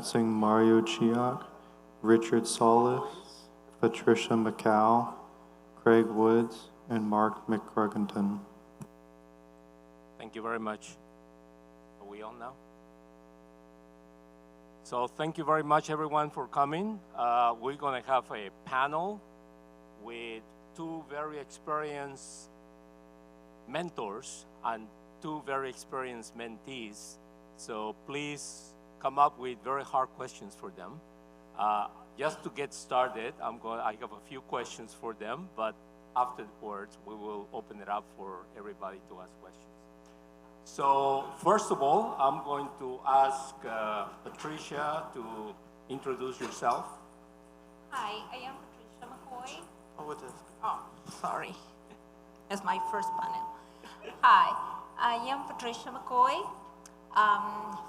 announcing Mario Chiock, Richard Solis, Patricia McCow, Craig Woods, and Mark McCruggington. Thank you very much. Are we on now? So thank you very much, everyone, for coming. We're going to have a panel with two very experienced mentors and two very experienced mentees. So please come up with very hard questions for them. Just to get started, I have a few questions for them, but afterwards we will open it up for everybody to ask questions. So first of all, I'm going to ask Patricia to introduce yourself. Hi, I am Patricia McCoy. Oh, what is? Oh, sorry. It's my first panel. Hi, I am Patricia McCoy.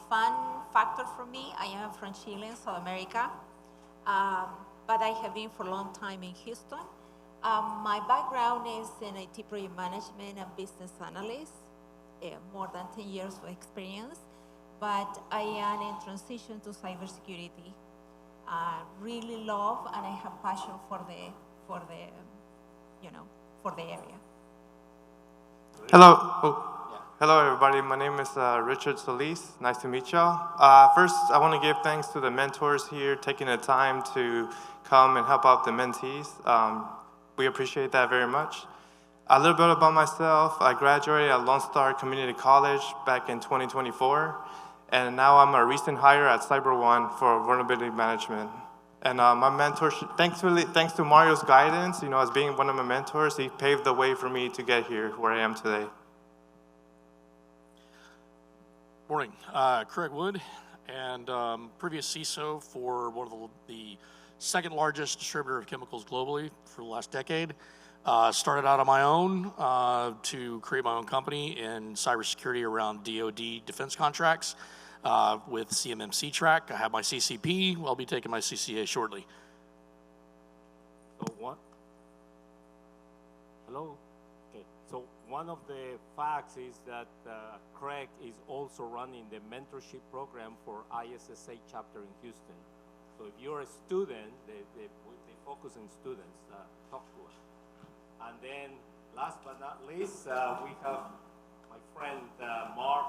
Fun factor for me, I am from Chile, South America, but I have been for a long time in Houston. My background is in IT project management and business analyst, more than 10 years of experience, but I am in transition to cybersecurity. Really love and I have passion for the area. Hello. Hello, everybody. My name is Richard Solis. Nice to meet y'all. First, I want to give thanks to the mentors here taking the time to come and help out the mentees. We appreciate that very much. A little bit about myself. I graduated at Lone Star Community College back in 2024, and now I'm a recent hire at CyberOne for vulnerability management. And my mentorship, thanks to Mario's guidance, as being one of my mentors, he paved the way for me to get here where I am today. Morning, Craig Wood, and previous CISO for one of the second largest distributor of chemicals globally for the last decade. Started out on my own to create my own company in cybersecurity around DoD defense contracts with CMMC track. I have my CCP. I'll be taking my CCA shortly. So what? Hello? Okay. So one of the facts is that Craig is also running the mentorship program for ISSA chapter in Houston. So if you're a student, they focus on students. Talk to us. And then, last but not least, we have my friend Mark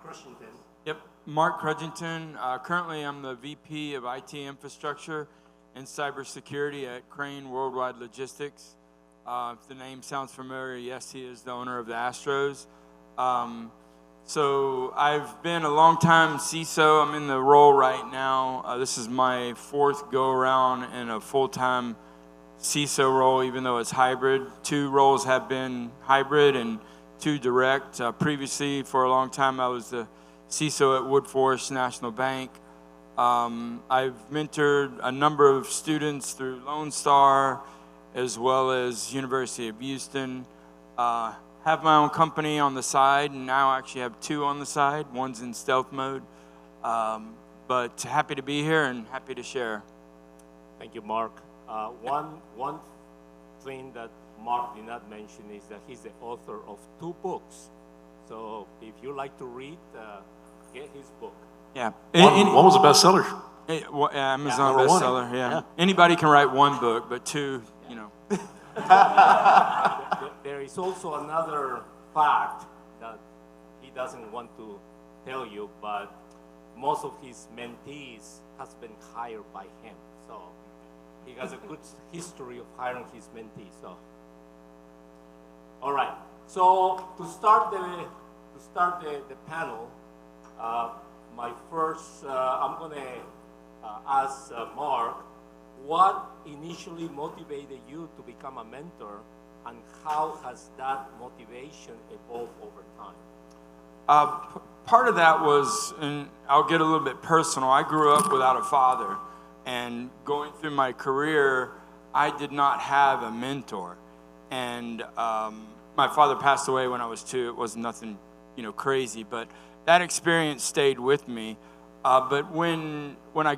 Crushington. Yep, Mark Crudgington. Currently, I'm the VP of IT Infrastructure and Cybersecurity at Crane Worldwide Logistics. If the name sounds familiar, yes, he is the owner of the Astros. So I've been a long-time CISO. I'm in the role right now. This is my fourth go-around in a full-time CISO role, even though it's hybrid. 2 roles have been hybrid and 2 direct. Previously, for a long time, I was the CISO at Woodforest National Bank. I've mentored a number of students through Lone Star, as well as University of Houston. Have my own company on the side, and now I actually have 2 on the side. One's in stealth mode. But happy to be here and happy to share. Thank you, Mark. One thing that Mark did not mention is that he's the author of 2 books. So if you like to read, get his book. Yeah. One was a bestseller. Amazon bestseller, yeah. Anybody can write 1 book, but 2, There is also another fact that he doesn't want to tell you, but most of his mentees has been hired by him. So he has a good history of hiring his mentees. So, all right. So to start the panel, my first, I'm going to ask Mark, what initially motivated you to become a mentor, and how has that motivation evolved over time? Part of that was, and I'll get a little bit personal, I grew up without a father. And going through my career, I did not have a mentor. And my father passed away when I was 2. It wasn't nothing, crazy, but that experience stayed with me. But when I,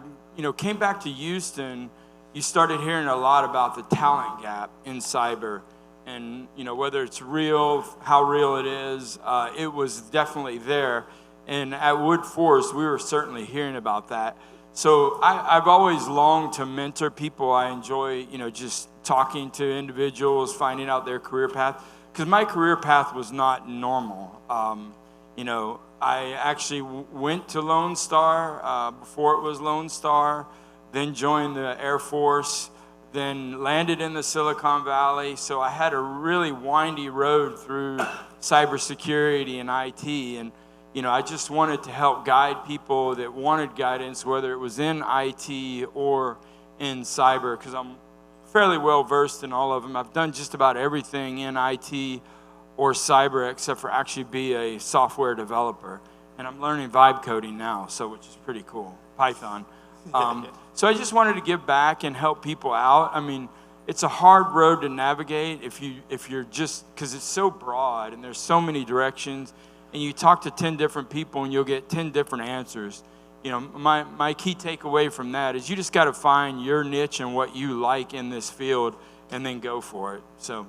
came back to Houston, you started hearing a lot about the talent gap in cyber, and whether it's real, how real it is. It was definitely there. And at Wood Forest, we were certainly hearing about that. So I've always longed to mentor people. I enjoy, just talking to individuals, finding out their career path. Because my career path was not normal. I actually went to Lone Star before it was Lone Star, then joined the Air Force, then landed in the Silicon Valley. So I had a really windy road through cybersecurity and IT. And, I just wanted to help guide people that wanted guidance, whether it was in IT or in cyber, because I'm fairly well versed in all of them. I've done just about everything in IT or cyber except for actually be a software developer. And I'm learning vibe coding now, which is pretty cool, Python. So I just wanted to give back and help people out. I mean, it's a hard road to navigate if you're just, because it's so broad and there's so many directions, and you talk to 10 different people and you'll get 10 different answers. My key takeaway from that is you just got to find your niche and what you like in this field and then go for it. So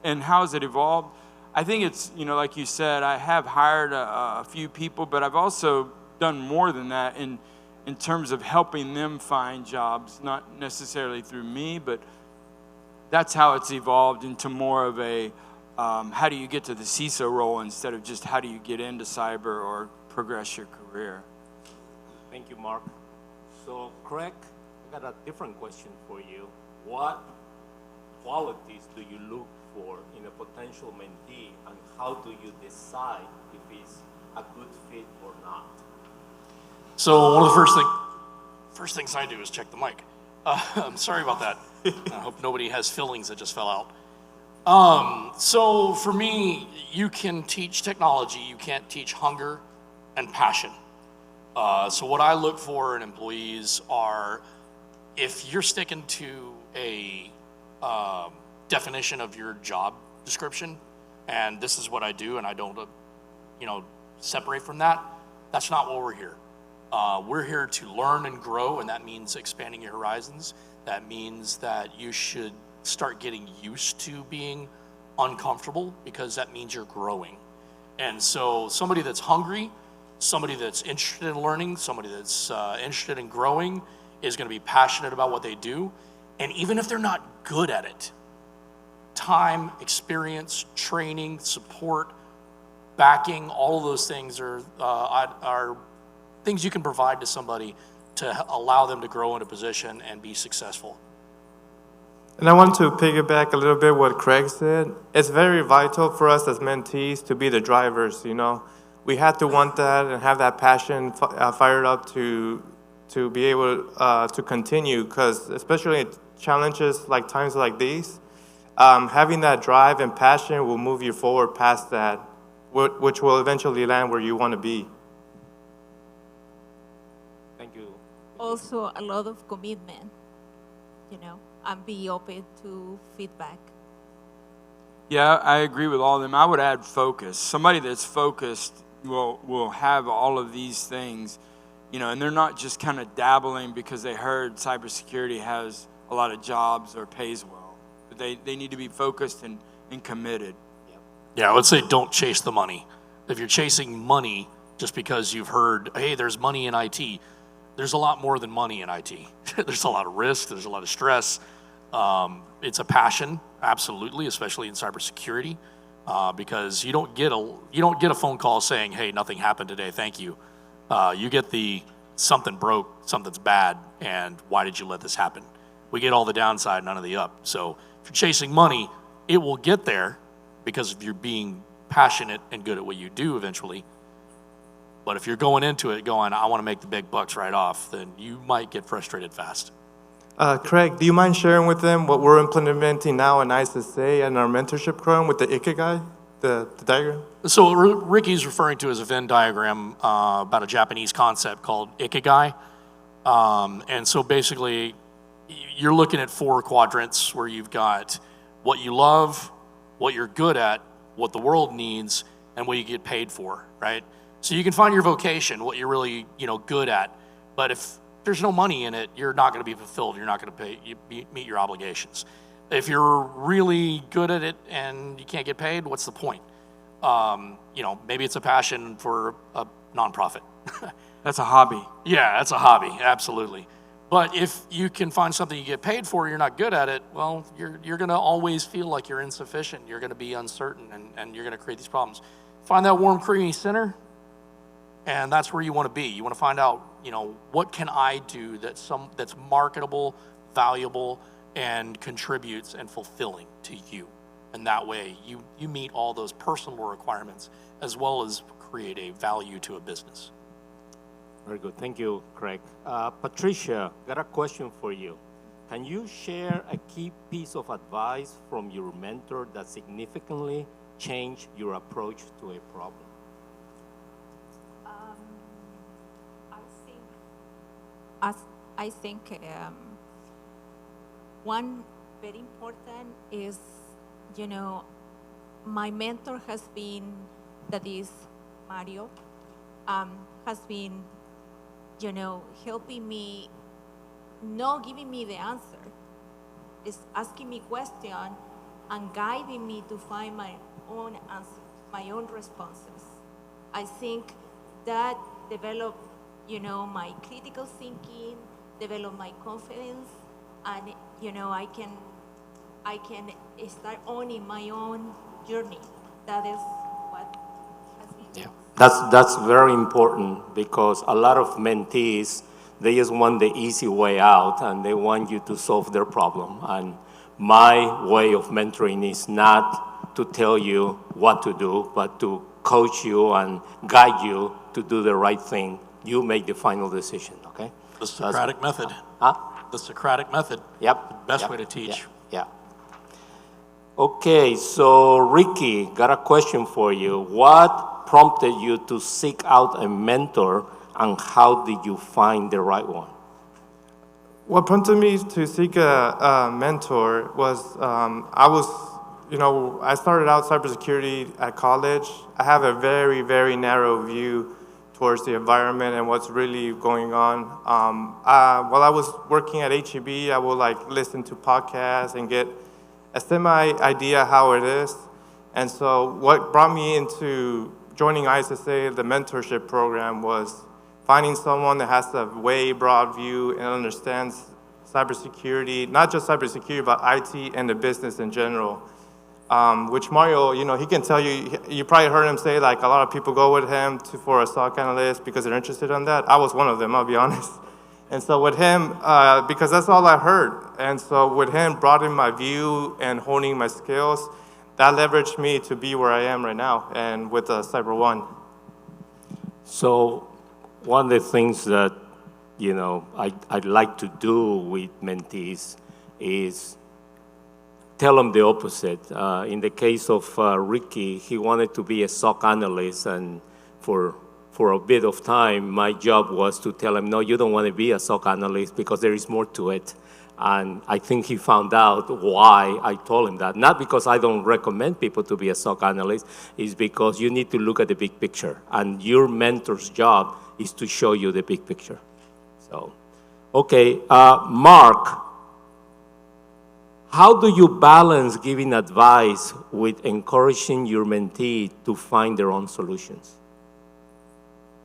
and how has it evolved? I think it's, like you said, I have hired a few people, but I've also done more than that in terms of helping them find jobs, not necessarily through me, but that's how it's evolved into more of a how do you get to the CISO role instead of just how do you get into cyber or progress your career. Thank you, Mark. So, Craig, I got a different question for you. What qualities do you look for in a potential mentee, and how do you decide if it's a good fit or not? So one of the first things I do is check the mic. I'm sorry about that. I hope nobody has fillings that just fell out. So for me, you can teach technology, you can't teach hunger and passion. So what I look for in employees are, if you're sticking to a definition of your job description, and this is what I do, and I don't, separate from that, that's not what we're here. We're here to learn and grow, and that means expanding your horizons. That means that you should start getting used to being uncomfortable, because that means you're growing. And so somebody that's hungry, somebody that's interested in learning, somebody that's interested in growing is going to be passionate about what they do. And even if they're not good at it, time, experience, training, support, backing, all of those things are things you can provide to somebody to allow them to grow in a position and be successful. And I want to piggyback a little bit what Craig said. It's very vital for us as mentees to be the drivers, We have to want that and have that passion fired up to be able to continue, because especially in challenges like times like these, having that drive and passion will move you forward past that, which will eventually land where you want to be. Thank you. Also, a lot of commitment, and be open to feedback. Yeah, I agree with all of them. I would add focus. Somebody that's focused will have all of these things, and they're not just kind of dabbling because they heard cybersecurity has a lot of jobs or pays well. But they need to be focused and committed. Yeah, I would say don't chase the money. If you're chasing money just because you've heard, hey, there's money in IT, there's a lot more than money in IT. There's a lot of risk, there's a lot of stress. It's a passion, absolutely, especially in cybersecurity, because you don't get a phone call saying, hey, nothing happened today, thank you. You get the something broke, something's bad, and why did you let this happen? We get all the downside, none of the up. So if you're chasing money, it will get there because if you're being passionate and good at what you do eventually. But if you're going into it going, I want to make the big bucks right off, then you might get frustrated fast. Craig, do you mind sharing with them what we're implementing now in ISSA and our mentorship program with the Ikigai, the diagram? So what Ricky's referring to is a Venn diagram about a Japanese concept called Ikigai. And so basically, you're looking at 4 quadrants where you've got what you love, what you're good at, what the world needs, and what you get paid for, right? So you can find your vocation, what you're really good at, but if there's no money in it, you're not going to be fulfilled. You're not going to meet your obligations. If you're really good at it and you can't get paid, what's the point? Maybe it's a passion for a nonprofit. That's a hobby. Yeah, that's a hobby, absolutely. But if you can find something you get paid for, you're not good at it, well, you're going to always feel like you're insufficient. You're going to be uncertain, and you're going to create these problems. Find that warm, creamy center, and that's where you want to be. You want to find out, what can I do that's marketable, valuable, and contributes and fulfilling to you. And that way, you meet all those personal requirements as well as create a value to a business. Very good. Thank you, Craig. Patricia, got a question for you. Can you share a key piece of advice from your mentor that significantly changed your approach to a problem? I think one very important is, my mentor has been, that is Mario, has been, helping me, not giving me the answer, is asking me questions and guiding me to find my own answers, my own responses. I think that developed, my critical thinking, developed my confidence, and I can start owning my own journey. That is what has been. Yeah, that's very important, because a lot of mentees, they just want the easy way out and they want you to solve their problem. And my way of mentoring is not to tell you what to do, but to coach you and guide you to do the right thing. You make the final decision, okay? The Socratic method. Huh? The Socratic method. Yep. Best way to teach. Yeah. Okay, so Ricky, got a question for you. What prompted you to seek out a mentor, and how did you find the right one? What prompted me to seek a mentor was I started out cybersecurity at college. I have a very, very narrow view towards the environment and what's really going on. While I was working at HEB, I would listen to podcasts and get a semi-idea how it is. And so what brought me into joining ISSA, the mentorship program, was finding someone that has a way broad view and understands cybersecurity, not just cybersecurity, but IT and the business in general. Which Mario, he can tell you, you probably heard him say a lot of people go with him for a SOC analyst because they're interested in that. I was one of them, I'll be honest. And so with him, because that's all I heard. And so with him broadening my view and honing my skills, that leveraged me to be where I am right now and with Cyber One. So one of the things that, I'd like to do with mentees is tell them the opposite. In the case of Ricky, he wanted to be a SOC analyst, and for a bit of time, my job was to tell him, no, you don't want to be a SOC analyst because there is more to it. And I think he found out why I told him that. Not because I don't recommend people to be a SOC analyst, it's because you need to look at the big picture. And your mentor's job is to show you the big picture. So, okay, Mark, how do you balance giving advice with encouraging your mentee to find their own solutions?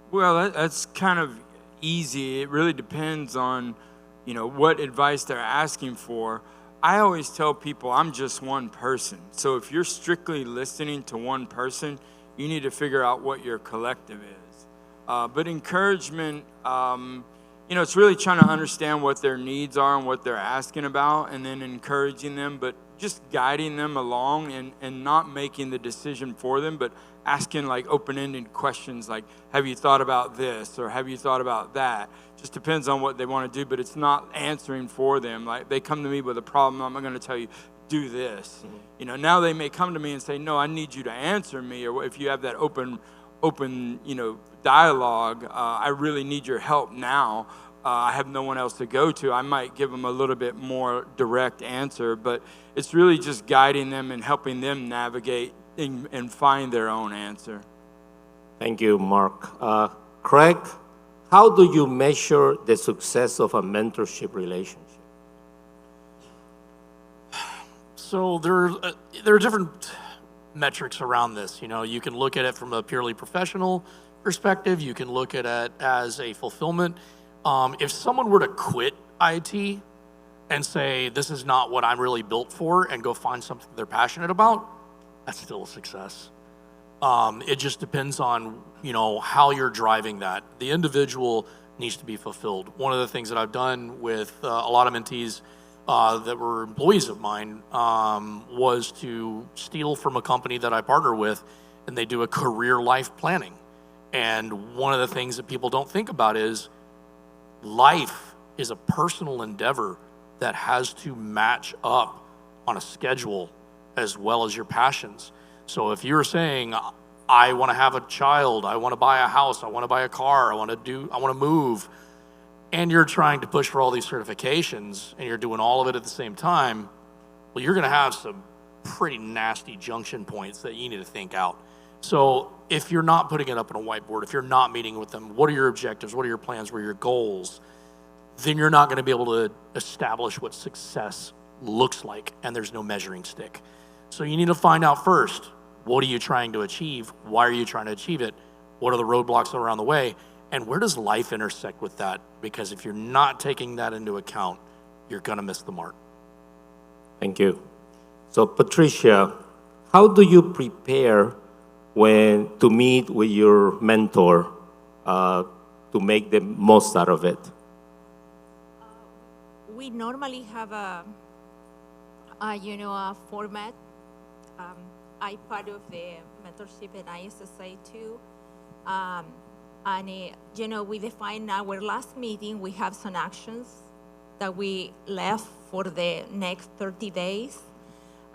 Well, that's kind of easy. It really depends on, what advice they're asking for. I always tell people I'm just one person. So if you're strictly listening to one person, you need to figure out what your collective is. But encouragement, it's really trying to understand what their needs are and what they're asking about, and then encouraging them, but just guiding them along and not making the decision for them, but asking open-ended questions like, have you thought about this, or have you thought about that? Just depends on what they want to do, but it's not answering for them. Like, they come to me with a problem, I'm going to tell you, do this. Mm-hmm. Now they may come to me and say, no, I need you to answer me, or if you have that open dialogue, I really need your help now. I have no one else to go to. I might give them a little bit more direct answer, but it's really just guiding them and helping them navigate and find their own answer. Thank you, Mark. Craig, how do you measure the success of a mentorship relationship? So there are different metrics around this. You know, you can look at it from a purely professional perspective. You can look at it as a fulfillment. If someone were to quit IT and say, this is not what I'm really built for, and go find something they're passionate about, that's still a success. It just depends on, you know, how you're driving that. The individual needs to be fulfilled. One of the things that I've done with a lot of mentees that were employees of mine was to steal from a company that I partner with, and they do a career life planning. And one of the things that people don't think about is life is a personal endeavor that has to match up on a schedule as well as your passions. So if you're saying, I want to have a child, I want to buy a house, I want to buy a car, I want to move, and you're trying to push for all these certifications and you're doing all of it at the same time, well, you're going to have some pretty nasty junction points that you need to think out. So if you're not putting it up on a whiteboard, if you're not meeting with them, what are your objectives, what are your plans, what are your goals, then you're not going to be able to establish what success looks like, and there's no measuring stick. So you need to find out first, what are you trying to achieve? Why are you trying to achieve it? What are the roadblocks around the way? And where does life intersect with that? Because if you're not taking that into account, you're going to miss the mark. Thank you. So Patricia, how do you prepare to meet with your mentor to make the most out of it? We normally have a format. I part of the mentorship and ISSA too. We define our last meeting, we have some actions that we left for the next 30 days.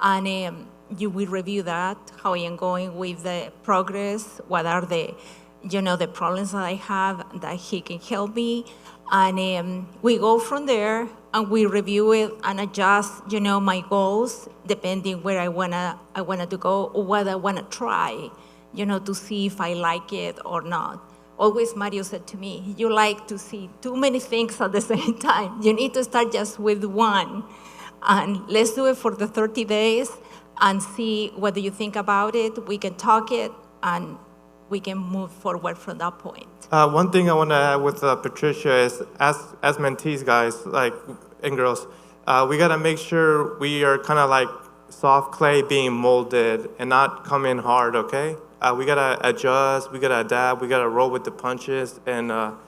And you will review that, how I am going with the progress, what are the problems that I have that he can help me. And we go from there and we review it and adjust, my goals depending where I wanted to go or what I want to try, to see if I like it or not. Always Mario said to me, you like to see too many things at the same time. You need to start just with one. And let's do it for the 30 days and see what do you think about it. We can talk it and we can move forward from that point. One thing I want to add with Patricia is, as mentees, guys, and girls, we got to make sure we are kind of like soft clay being molded and not come in hard, okay? We got to adjust, we got to adapt, we got to roll with the punches, and and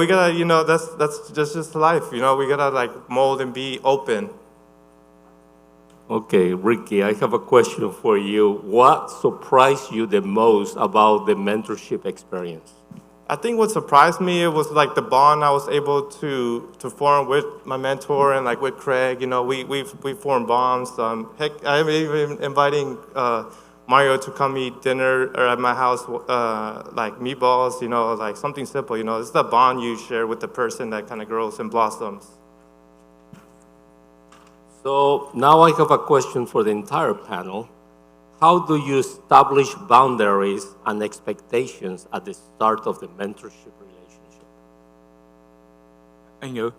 we got to, that's just life, we got to mold and be open. Okay, Ricky, I have a question for you. What surprised you the most about the mentorship experience? I think what surprised me, it was the bond I was able to form with my mentor and with Craig. We formed bonds. Heck, I'm even inviting Mario to come eat dinner or at my house, meatballs. Something simple. It's the bond you share with the person that kind of grows and blossoms. So now I have a question for the entire panel. How do you establish boundaries and expectations at the start of the mentorship relationship? Thank you.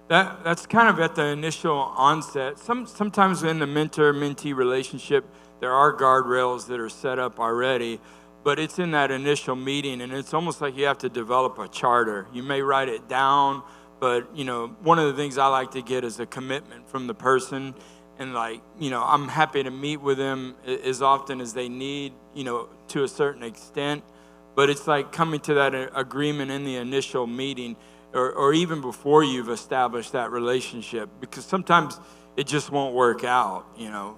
That's kind of at the initial onset. Sometimes in the mentor-mentee relationship, there are guardrails that are set up already, but it's in that initial meeting, and it's almost like you have to develop a charter. You may write it down, but one of the things I like to get is a commitment from the person. And I'm happy to meet with them as often as they need, to a certain extent. But it's like coming to that agreement in the initial meeting or even before you've established that relationship, because sometimes it just won't work out, And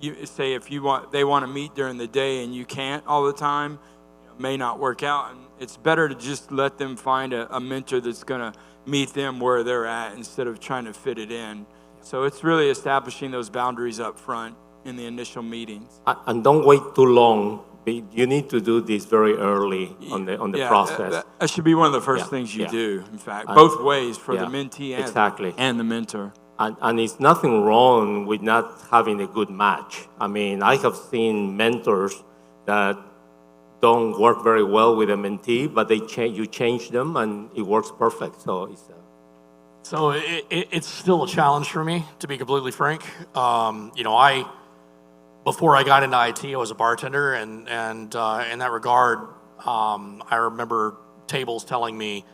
you say they want to meet during the day and you can't all the time, it may not work out. And it's better to just let them find a mentor that's going to meet them where they're at instead of trying to fit it in. So it's really establishing those boundaries up front in the initial meetings. And don't wait too long. You need to do this very early on the process. That should be one of the first things you do, in fact, both ways for the mentee and the mentor. And it's nothing wrong with not having a good match. I mean, I have seen mentors that don't work very well with a mentee, but you change them and it works perfect. So So it's still a challenge for me, to be completely frank. Before I got into IT, I was a bartender, and in that regard, I remember tables telling me,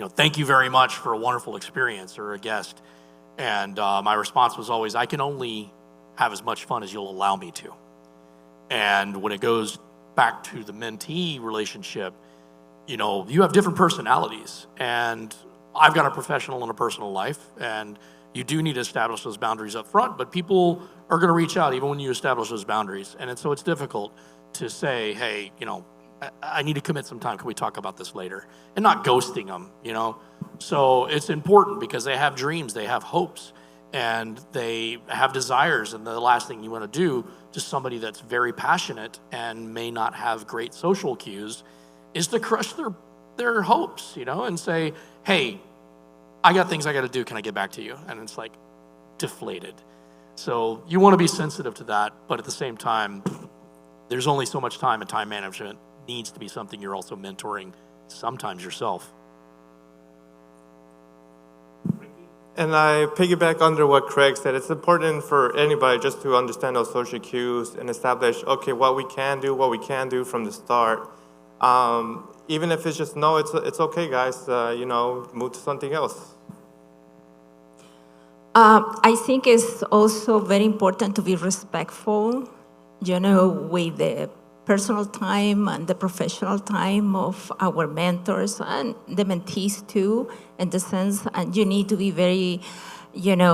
thank you very much for a wonderful experience, or a guest. And my response was always, I can only have as much fun as you'll allow me to. And when it goes back to the mentee relationship, you have different personalities, and I've got a professional and a personal life, and you do need to establish those boundaries up front, but people are going to reach out even when you establish those boundaries. And so it's difficult to say, hey, I need to commit some time. Can we talk about this later? And not ghosting them, So it's important because they have dreams, they have hopes, and they have desires. And the last thing you want to do to somebody that's very passionate and may not have great social cues is to crush their hopes, and say, hey, I got things I got to do. Can I get back to you? And it's like deflated. So you want to be sensitive to that, but at the same time, there's only so much time, and time management needs to be something you're also mentoring sometimes yourself. And I piggyback under what Craig said. It's important for anybody just to understand those social cues and establish, okay, what we can do from the start. Even if it's just, no, it's okay, guys, move to something else. I think it's also very important to be respectful, with the personal time and the professional time of our mentors and the mentees too, in the sense, and you need to be very,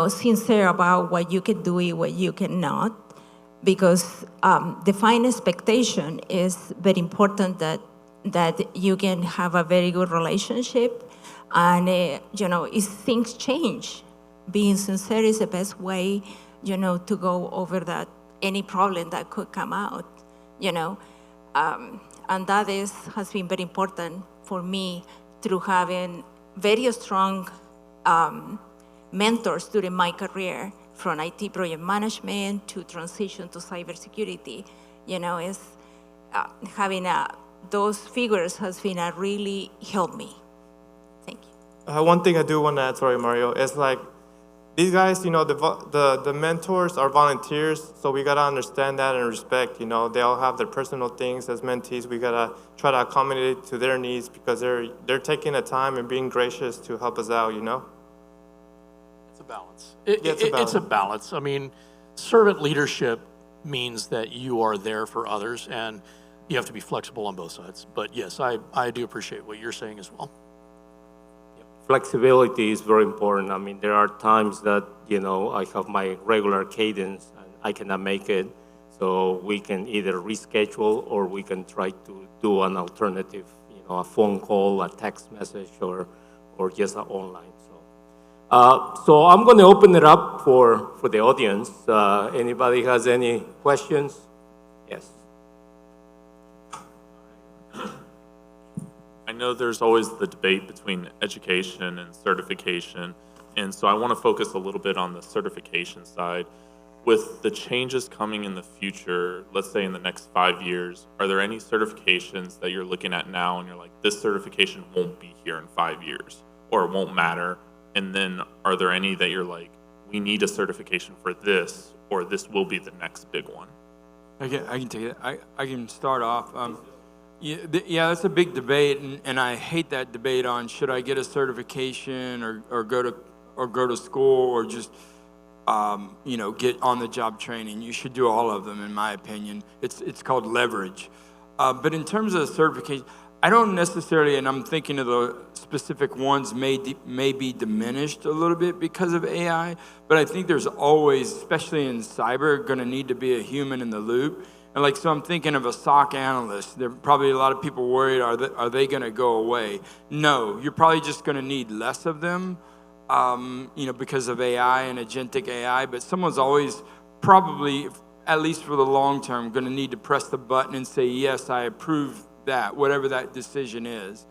sincere about what you can do and what you cannot, because defining expectation is very important, that you can have a very good relationship, and if things change, being sincere is the best way, to go over that, any problem that could come out, and that has been very important for me through having very strong mentors during my career, from IT project management to transition to cybersecurity. Having those figures has been really helped me. Thank you. One thing I do want to add, sorry, Mario, is like, these guys, the mentors are volunteers, so we gotta understand that and respect. They all have their personal things as mentees. We gotta try to accommodate to their needs because they're taking the time and being gracious to help us out. It's a balance. It's a balance. I mean, servant leadership means that you are there for others, and you have to be flexible on both sides. But yes, I do appreciate what you're saying as well. Flexibility is very important. I mean, there are times that, I have my regular cadence and I cannot make it. So we can either reschedule or we can try to do an alternative, a phone call, a text message, or just online. So I'm going to open it up for the audience. Anybody has any questions? Yes. I know there's always the debate between education and certification, and so I want to focus a little bit on the certification side. With the changes coming in the future, let's say in the next 5 years, are there any certifications that you're looking at now and you're like, this certification won't be here in 5 years, or it won't matter? And then are there any that you're like, we need a certification for this, or this will be the next big one? I can take it. I can start off. Yeah, that's a big debate, and I hate that debate on should I get a certification or go to school or just get on the job training. You should do all of them, in my opinion. It's called leverage. But in terms of certification, I don't necessarily, and I'm thinking of the specific ones may be diminished a little bit because of AI. But I think there's always, especially in cyber, going to need to be a human in the loop. And so I'm thinking of a SOC analyst. There are probably a lot of people worried, are they going to go away? No, you're probably just going to need less of them, because of AI and agentic AI. But someone's always probably, at least for the long term, going to need to press the button and say, yes, I approve that, whatever that decision is.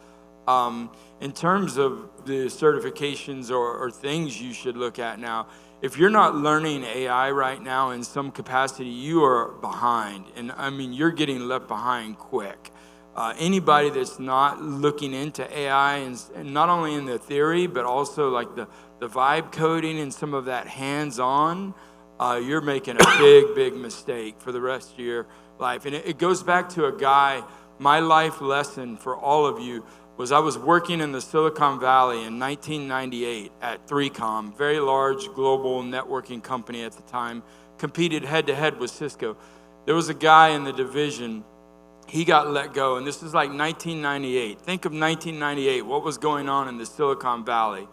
In terms of the certifications or things you should look at now, if you're not learning AI right now in some capacity, you are behind. And I mean, you're getting left behind quick. Anybody that's not looking into AI and not only in the theory, but also like the vibe coding and some of that hands-on, you're making a big mistake for the rest of your life. And it goes back to a guy, my life lesson for all of you was I was working in the Silicon Valley in 1998 at 3Com, very large global networking company at the time, competed head-to-head with Cisco. There was a guy in the division, he got let go, and this is like 1998. Think of 1998, what was going on in the Silicon Valley.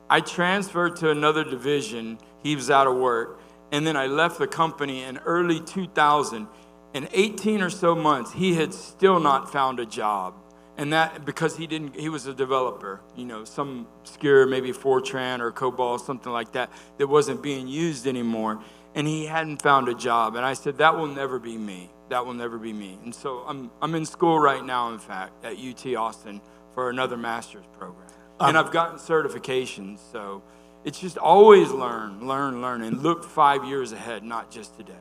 I transferred to another division, he was out of work, and then I left the company in early 2000. In 18 or so months, he had still not found a job. And that because he was a developer, some obscure, maybe Fortran or COBOL, something like that wasn't being used anymore. And he hadn't found a job. And I said, that will never be me. That will never be me. And so I'm in school right now, in fact, at UT Austin for another master's program. And I've gotten certifications. So it's just always learn, and look 5 years ahead, not just today.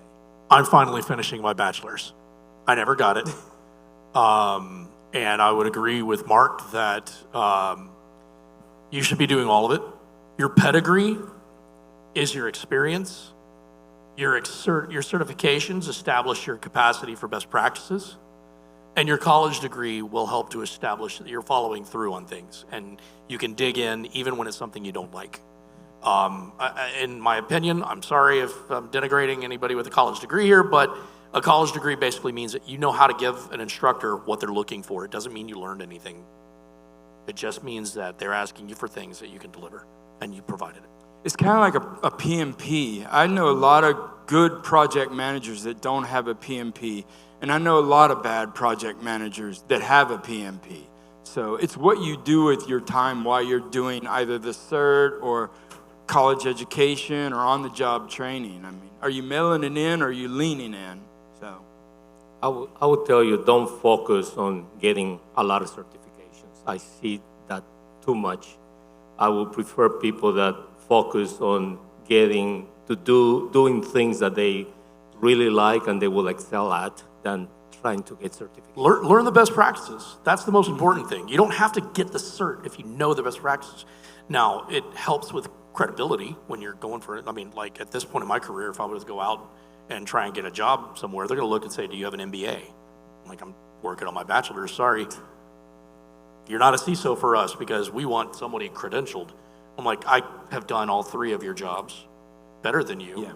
I'm finally finishing my bachelor's. I never got it. And I would agree with Mark that you should be doing all of it. Your pedigree is your experience. Your certifications establish your capacity for best practices. And your college degree will help to establish that you're following through on things. And you can dig in even when it's something you don't like. In my opinion, I'm sorry if I'm denigrating anybody with a college degree here, but a college degree basically means that you know how to give an instructor what they're looking for. It doesn't mean you learned anything. It just means that they're asking you for things that you can deliver, and you provided it. It's kind of like a PMP. I know a lot of good project managers that don't have a PMP, and I know a lot of bad project managers that have a PMP. So it's what you do with your time while you're doing either the cert or college education or on-the-job training. I mean, are you mailing it in or are you leaning in? So, I would tell you, don't focus on getting a lot of certifications. I see that too much. I would prefer people that focus on doing things that they really like and they will excel at than trying to get certificates. Learn the best practices. That's the most important thing. You don't have to get the cert if you know the best practices. Now, it helps with credibility when you're going for it. I mean, like at this point in my career, if I was to go out and try and get a job somewhere, they're going to look and say, do you have an MBA? I'm like, I'm working on my bachelor's. Sorry. You're not a CISO for us because we want somebody credentialed. I'm like, I have done all three of your jobs better than you. Yeah.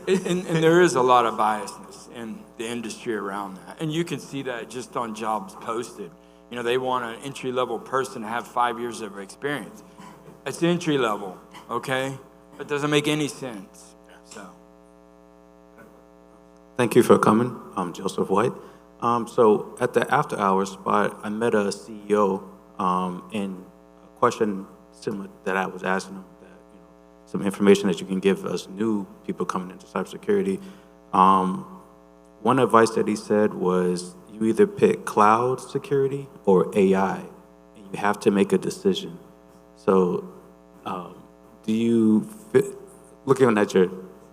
And there is a lot of biasness in the industry around that. And you can see that just on jobs posted. They want an entry-level person to have 5 years of experience. It's entry level, okay? That doesn't make any sense. So. Thank you for coming. I'm Joseph White. So at the after hours spot, I met a CEO, and a question similar that I was asking him, that some information that you can give us new people coming into cybersecurity. One advice that he said was you either pick cloud security or AI, and you have to make a decision. So do you, looking at your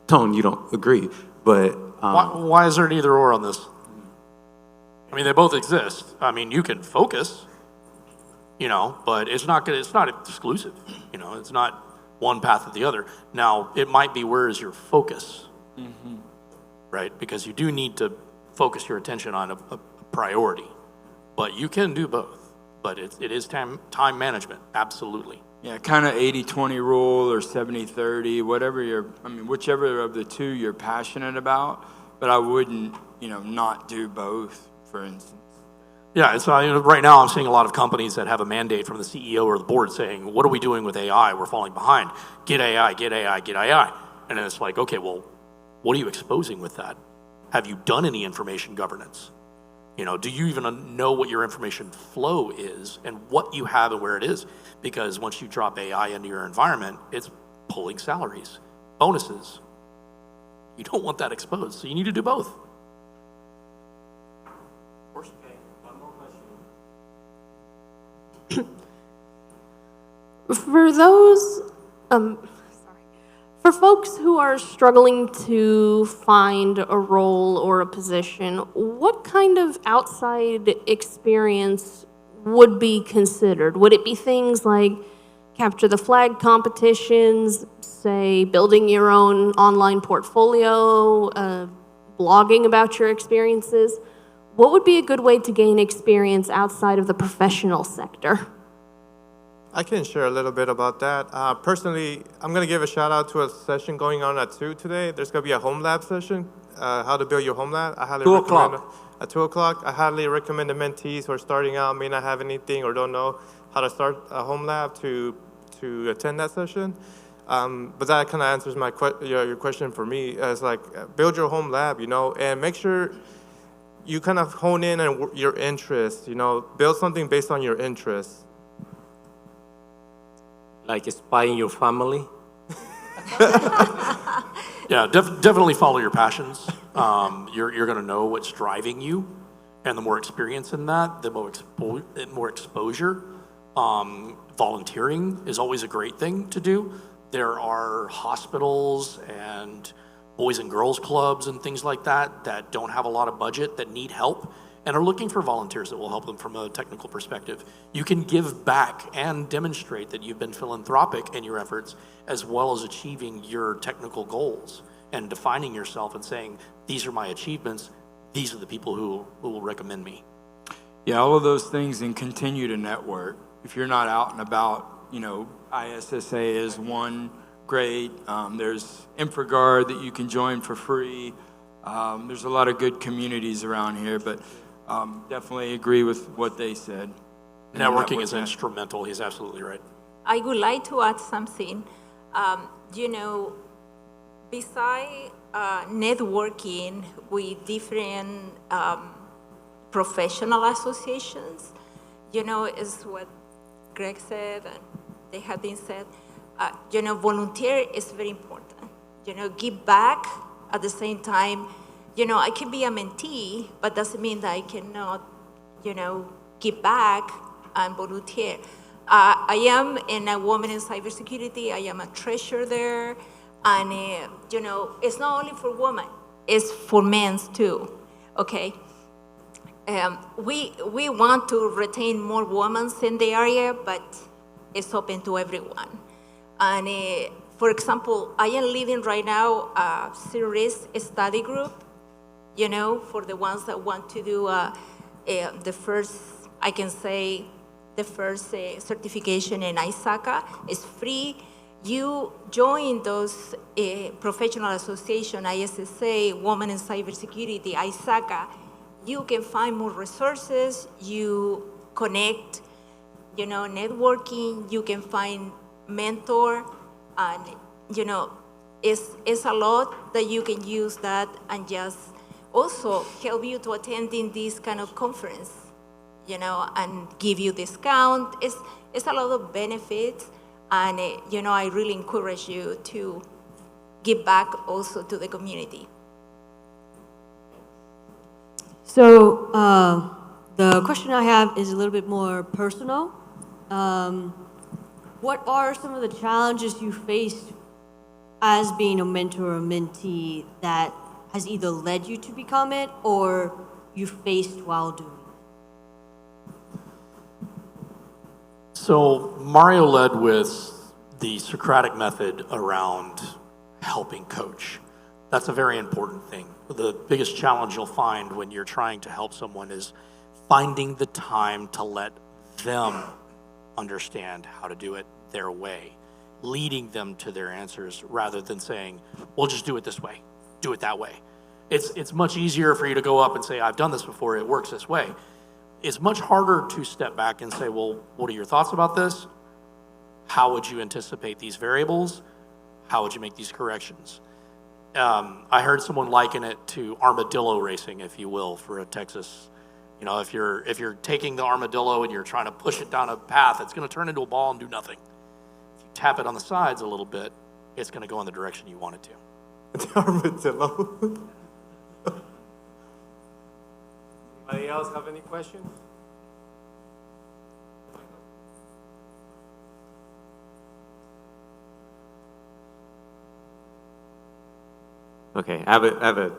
tone, you don't agree, but... why is there an either or on this? I mean, they both exist. I mean, you can focus, but it's not exclusive. It's not one path or the other. Now, it might be where is your focus, right? Because you do need to focus your attention on a priority, but you can do both. But it is time management, absolutely. Yeah, kind of 80-20 rule or 70-30, whichever of the two you're passionate about, but I wouldn't, not do both, for instance. Yeah, so right now I'm seeing a lot of companies that have a mandate from the CEO or the board saying, what are we doing with AI? We're falling behind. Get AI, get AI, get AI. And then it's like, okay, well, what are you exposing with that? Have you done any information governance? Do you even know what your information flow is and what you have and where it is? Because once you drop AI into your environment, it's pulling salaries, bonuses. You don't want that exposed, so you need to do both. Okay, one more question. For folks who are struggling to find a role or a position, what kind of outside experience would be considered? Would it be things like capture the flag competitions, say building your own online portfolio, blogging about your experiences? What would be a good way to gain experience outside of the professional sector? I can share a little bit about that. Personally, I'm going to give a shout out to a session going on at 2 today. There's going to be a home lab session, how to build your home lab. I highly 2 recommend o'clock. At 2 o'clock, I highly recommend the mentees who are starting out, may not have anything or don't know how to start a home lab to attend that session. But that kind of answers your question for me. It's like, build your home lab, and make sure you kind of hone in on your interests, build something based on your interests. Like spying your family? Yeah, definitely follow your passions. You're going to know what's driving you, and the more experience in that, the more exposure. Volunteering is always a great thing to do. There are hospitals and boys and girls clubs and things like that don't have a lot of budget, that need help, and are looking for volunteers that will help them from a technical perspective. You can give back and demonstrate that you've been philanthropic in your efforts, as well as achieving your technical goals and defining yourself and saying, these are my achievements, these are the people who will recommend me. Yeah, all of those things, and continue to network. If you're not out and about, ISSA is one great. There's InfraGard that you can join for free. There's a lot of good communities around here, but definitely agree with what they said. Networking is instrumental. He's absolutely right. I would like to add something. Besides networking with different professional associations, is what Greg said and they have been said, volunteer is very important. Give back at the same time. I can be a mentee, but doesn't mean that I cannot, give back and volunteer. I am in a woman in cybersecurity. I am a treasurer there. And, it's not only for women, it's for men too, okay? We want to retain more women in the area, but it's open to everyone. And for example, I am leading right now a serious study group, for the ones that want to do the first, I can say, the first certification in ISACA. Is free. You join those professional association, ISSA, Women in Cybersecurity, ISACA, you can find more resources, you connect, networking, you can find mentor, and, it's a lot that you can use that and just also help you to attending this kind of conference, and give you discount. It's a lot of benefits, and, I really encourage you to give back also to the community. So the question I have is a little bit more personal. What are some of the challenges you faced as being a mentor or mentee that has either led you to become it or you faced while doing it? So Mario led with the Socratic method around helping coach. That's a very important thing. The biggest challenge you'll find when you're trying to help someone is finding the time to let them understand how to do it their way, leading them to their answers rather than saying, well, just do it this way, do it that way. It's much easier for you to go up and say, I've done this before, it works this way. It's much harder to step back and say, well, what are your thoughts about this? How would you anticipate these variables? How would you make these corrections? I heard someone liken it to armadillo racing, if you will, for a Texas. If you're taking the armadillo and you're trying to push it down a path, it's going to turn into a ball and do nothing. If you tap it on the sides a little bit, it's going to go in the direction you want it to. The armadillo. Anybody else have any questions? Okay, I have a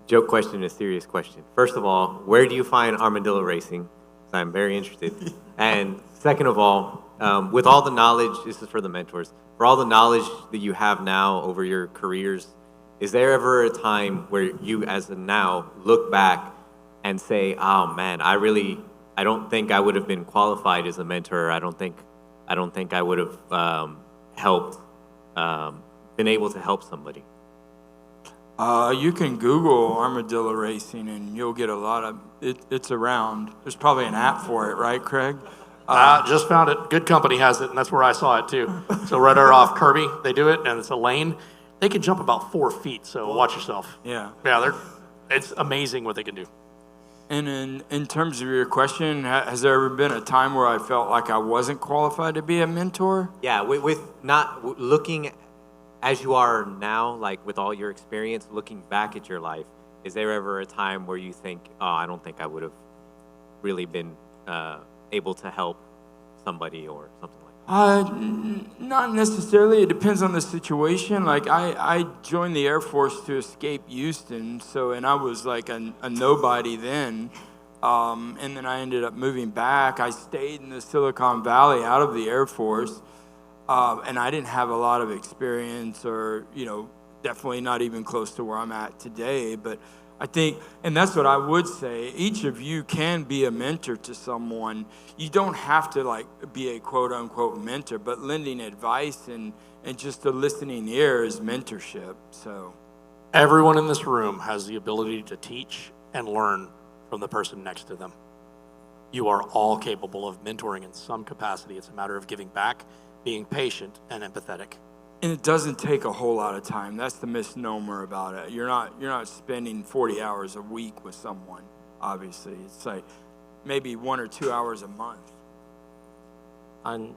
joke question and a serious question. First of all, where do you find armadillo racing? 'Cause I'm very interested. And second of all, with all the knowledge, this is for the mentors, for all the knowledge that you have now over your careers, is there ever a time where you, as a now, look back and say, "Oh man, I don't think I would have been qualified as a mentor. I don't think I would have helped, been able to help somebody." You can Google armadillo racing and you'll get a lot of it. It's around. There's probably an app for it, right, Craig? Just found it. Good Company has it, and that's where I saw it too. So right there off Kirby, they do it, and it's a lane. They can jump about 4 feet, so watch yourself. Yeah. Yeah, it's amazing what they can do. And in terms of your question, has there ever been a time where I felt like I wasn't qualified to be a mentor? Yeah, with not looking as you are now, like with all your experience, looking back at your life, is there ever a time where you think, "Oh, I don't think I would have really been able to help somebody," or something like that? Not necessarily. It depends on the situation. Like I joined the Air Force to escape Houston, and I was like a nobody then. And then I ended up moving back. I stayed in the Silicon Valley out of the Air Force. And I didn't have a lot of experience or, definitely not even close to where I'm at today. But I think, and that's what I would say, each of you can be a mentor to someone. You don't have to be a quote unquote mentor, but lending advice and just a listening ear is mentorship. So Everyone in this room has the ability to teach and learn from the person next to them. You are all capable of mentoring in some capacity. It's a matter of giving back, being patient and empathetic. And it doesn't take a whole lot of time. That's the misnomer about it. You're not spending 40 hours a week with someone, obviously. It's like maybe 1 or 2 hours a month. And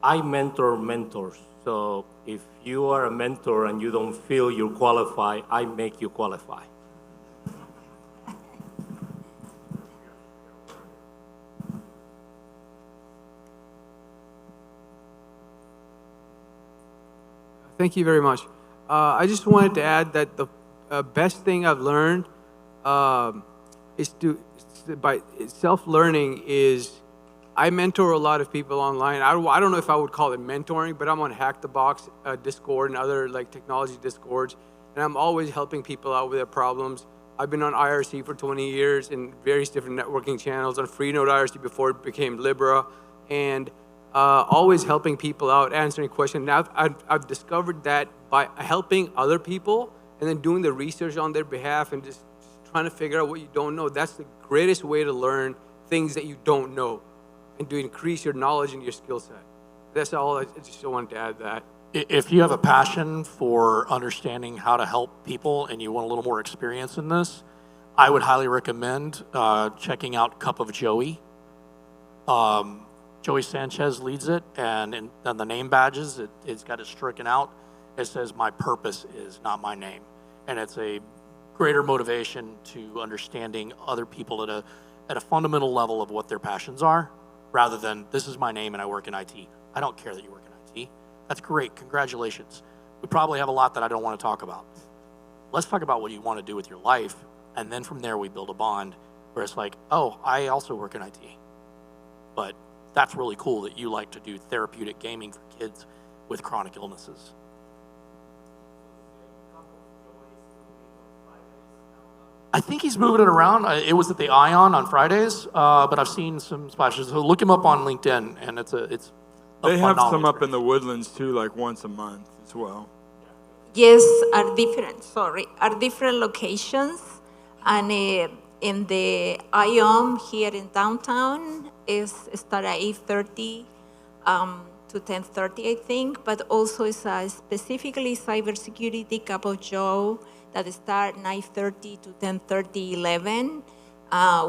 I mentor mentors. So if you are a mentor and you don't feel you're qualified, I make you qualify. Thank you very much. I just wanted to add that the best thing I've learned by self-learning is I mentor a lot of people online. I don't know if I would call it mentoring, but I'm on Hack the Box Discord and other technology Discords, and I'm always helping people out with their problems. I've been on IRC for 20 years in various different networking channels, on Freenode IRC before it became Libra, and always helping people out, answering questions. Now, I've discovered that by helping other people and then doing the research on their behalf and just trying to figure out what you don't know, that's the greatest way to learn things that you don't know and to increase your knowledge and your skill set. That's all. I just wanted to add that. If you have a passion for understanding how to help people and you want a little more experience in this, I would highly recommend checking out Cup of Joey. Joey Sanchez leads it, and on the name badges, it's got it stricken out. It says, "My purpose is not my name." And it's a greater motivation to understanding other people at a fundamental level of what their passions are, rather than, "This is my name and I work in IT." I don't care that you work in IT. That's great, congratulations. We probably have a lot that I don't want to talk about. Let's talk about what you want to do with your life, and then from there we build a bond where it's like, "Oh, I also work in IT." But that's really cool that you like to do therapeutic gaming for kids with chronic illnesses. I think he's moving it around. It was at the Ion on Fridays, but I've seen some splashes. So look him up on LinkedIn, and it's a They have some up experience. in the Woodlands too, like once a month as well. Yes, are different locations, and in the IOM here in downtown is start at 8:30 to 10:30, I think, but also it's specifically Cybersecurity Cup of Joe that start 9:30 to 10:30, 11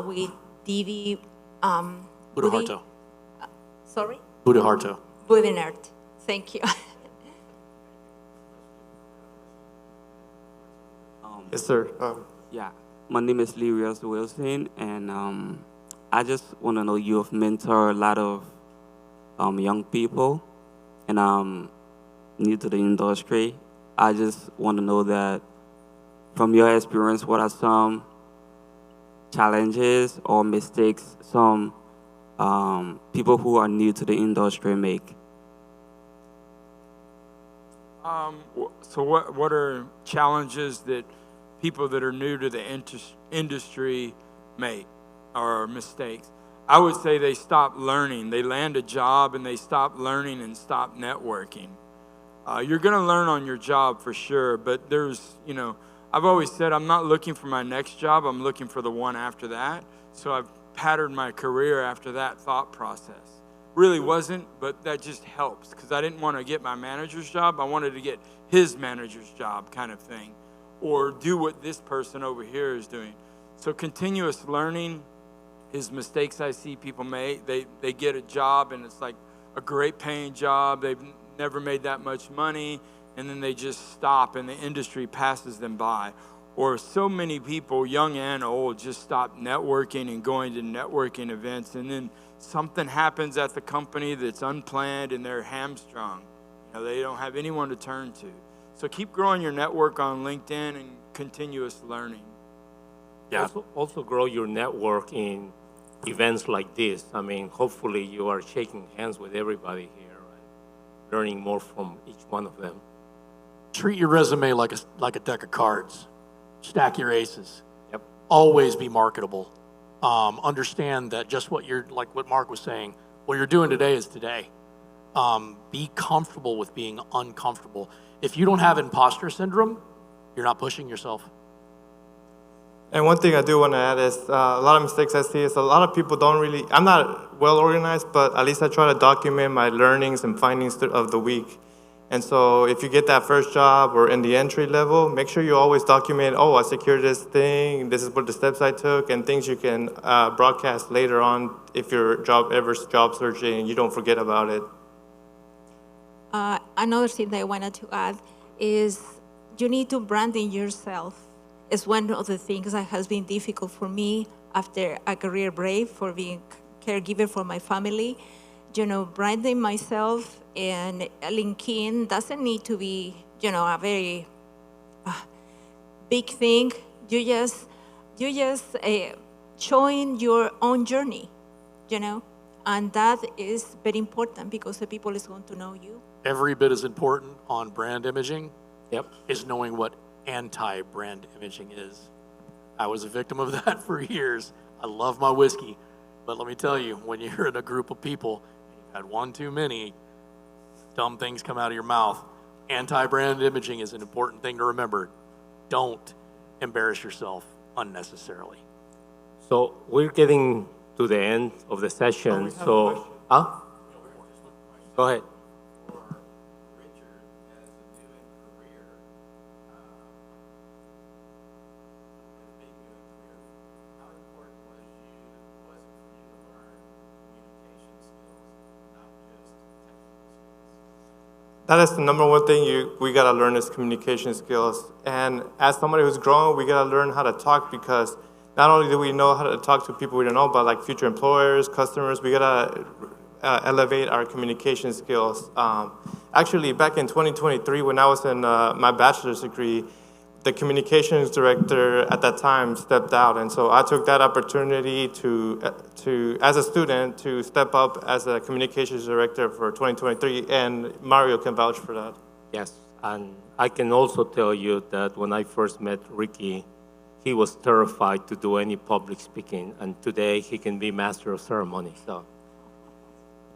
with Didi. Budaharto. Sorry? Budaharto. Budinert. Thank you. Yes, sir. Yeah, my name is Lewis Wilson, and I just want to know you have mentored a lot of young people, and I'm new to the industry. I just want to know that from your experience, what are some challenges or mistakes some people who are new to the industry make? So what are challenges that people that are new to the industry make, or mistakes? I would say they stop learning. They land a job and they stop learning and stop networking. You're going to learn on your job for sure, but there's, I've always said I'm not looking for my next job, I'm looking for the one after that. So I've patterned my career after that thought process. Really wasn't, but that just helps because I didn't want to get my manager's job. I wanted to get his manager's job kind of thing, or do what this person over here is doing. So continuous learning is mistakes I see people make. They get a job and it's like a great paying job. They've never made that much money, and then they just stop and the industry passes them by. Or so many people, young and old, just stop networking and going to networking events, and then something happens at the company that's unplanned and they're hamstrung. They don't have anyone to turn to. So keep growing your network on LinkedIn and continuous learning. Yeah. Also grow your network in events like this. I mean, hopefully you are shaking hands with everybody here and learning more from each one of them. Treat your resume like a deck of cards. Stack your aces. Yep. Always be marketable. Understand that just like what Mark was saying, what you're doing today is today. Be comfortable with being uncomfortable. If you don't have imposter syndrome, you're not pushing yourself. And one thing I do want to add is a lot of mistakes I see is a lot of people don't really, I'm not well organized, but at least I try to document my learnings and findings of the week. And so if you get that first job or in the entry level, make sure you always document, I secured this thing, this is what the steps I took, and things you can broadcast later on if you're ever job searching and you don't forget about it. Another thing that I wanted to add is you need to branding yourself. It's one of the things that has been difficult for me after a career break for being caregiver for my family. Branding myself and LinkedIn doesn't need to be, a very big thing. You just showing your own journey, and that is very important because the people is going to know you. Every bit as important on brand imaging Yep. is knowing what anti-brand imaging is. I was a victim of that for years. I love my whiskey, but let me tell you, when you're in a group of people, and you've had one too many, dumb things come out of your mouth. Anti-brand imaging is an important thing to remember. Don't embarrass yourself unnecessarily. So we're getting to the end of the session. Go ahead. That is the number one thing we gotta learn is communication skills. And as somebody who's grown, we gotta learn how to talk because not only do we know how to talk to people we don't know, but like future employers, customers, we gotta elevate our communication skills. Actually, back in 2023, when I was in my bachelor's degree, the communications director at that time stepped out, and so I took that opportunity to as a student, to step up as a communications director for 2023, and Mario can vouch for that. Yes, and I can also tell you that when I first met Ricky, he was terrified to do any public speaking, and today he can be master of ceremony.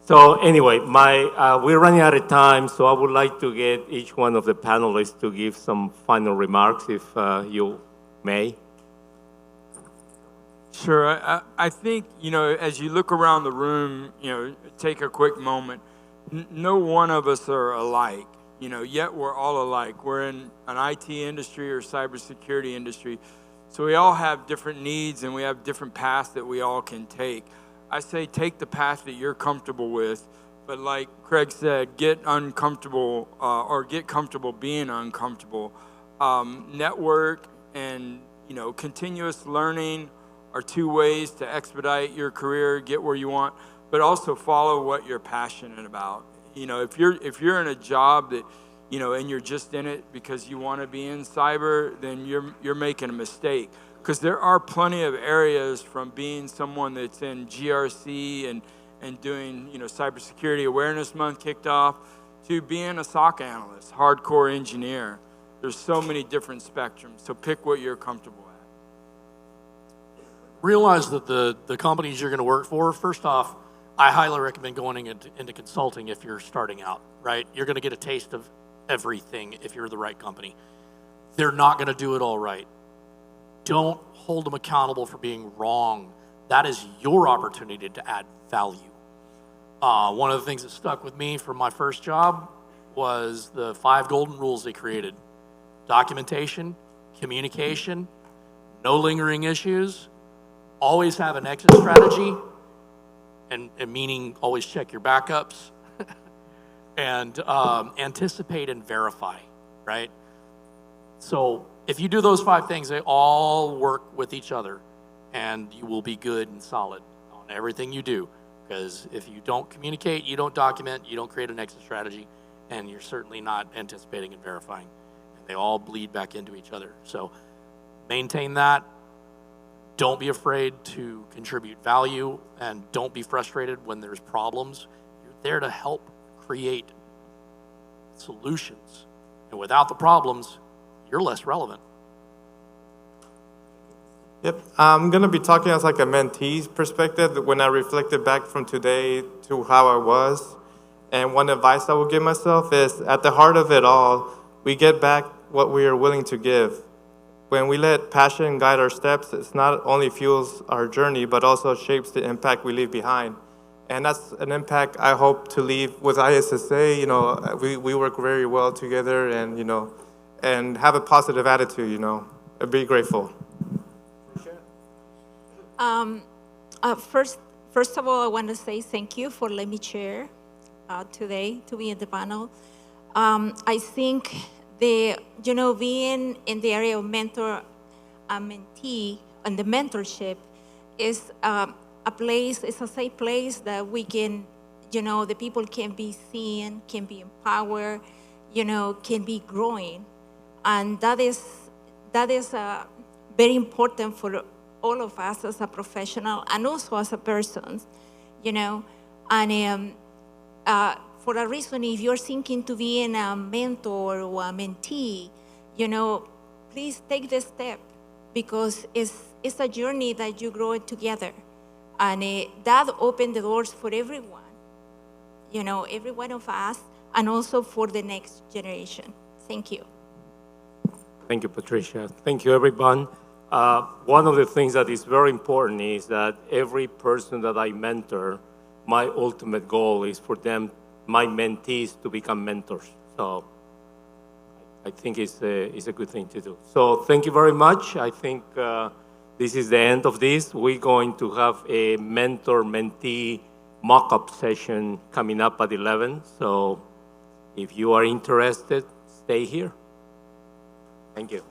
So anyway, we're running out of time, so I would like to get each one of the panelists to give some final remarks, if you may. Sure. I think, as you look around the room, take a quick moment. No one of us are alike, yet we're all alike. We're in an IT industry or cybersecurity industry, so we all have different needs and we have different paths that we all can take. I say take the path that you're comfortable with, but like Craig said, get uncomfortable or get comfortable being uncomfortable. Network and continuous learning are two ways to expedite your career, get where you want, but also follow what you're passionate about. If you're in a job that and you're just in it because you want to be in cyber, then you're making a mistake. Because there are plenty of areas, from being someone that's in GRC and doing, Cybersecurity Awareness Month kicked off, to being a SOC analyst, hardcore engineer. There's so many different spectrums, so pick what you're comfortable at. Realize that the companies you're going to work for, first off, I highly recommend going into consulting if you're starting out, right? You're going to get a taste of everything if you're the right company. They're not going to do it all right. Don't hold them accountable for being wrong. That is your opportunity to add value. One of the things that stuck with me from my first job was the 5 golden rules they created. Documentation, communication, no lingering issues, always have an exit strategy, and meaning always check your backups, and anticipate and verify, right? So if you do those 5 things, they all work with each other, and you will be good and solid on everything you do. Because if you don't communicate, you don't document, you don't create an exit strategy, and you're certainly not anticipating and verifying. And they all bleed back into each other. So maintain that. Don't be afraid to contribute value, and don't be frustrated when there's problems. You're there to help create solutions. And without the problems, you're less relevant. Yep, I'm gonna be talking as like a mentee's perspective when I reflected back from today to how I was. And one advice I would give myself is, at the heart of it all, we get back what we are willing to give. When we let passion guide our steps, it's not only fuels our journey, but also shapes the impact we leave behind. And that's an impact I hope to leave with ISSA. We work very well together, and, and have a positive attitude, and be grateful. First of all, I want to say thank you for letting me chair today to be in the panel. I think being in the area of mentor and mentee and the mentorship is a place, it's a safe place that we can, the people can be seen, can be empowered, can be growing. And that is very important for all of us as a professional and also as a person, And for a reason, if you're thinking to be a mentor or a mentee, please take the step, because it's a journey that you grow together. And that opened the doors for everyone, every one of us, and also for the next generation. Thank you. Thank you, Patricia. Thank you, everyone. One of the things that is very important is that every person that I mentor, my ultimate goal is for them, my mentees, to become mentors. So I think it's a good thing to do. So thank you very much. I think this is the end of this. We're going to have a mentor-mentee mock-up session coming up at 11. So if you are interested, stay here. Thank you.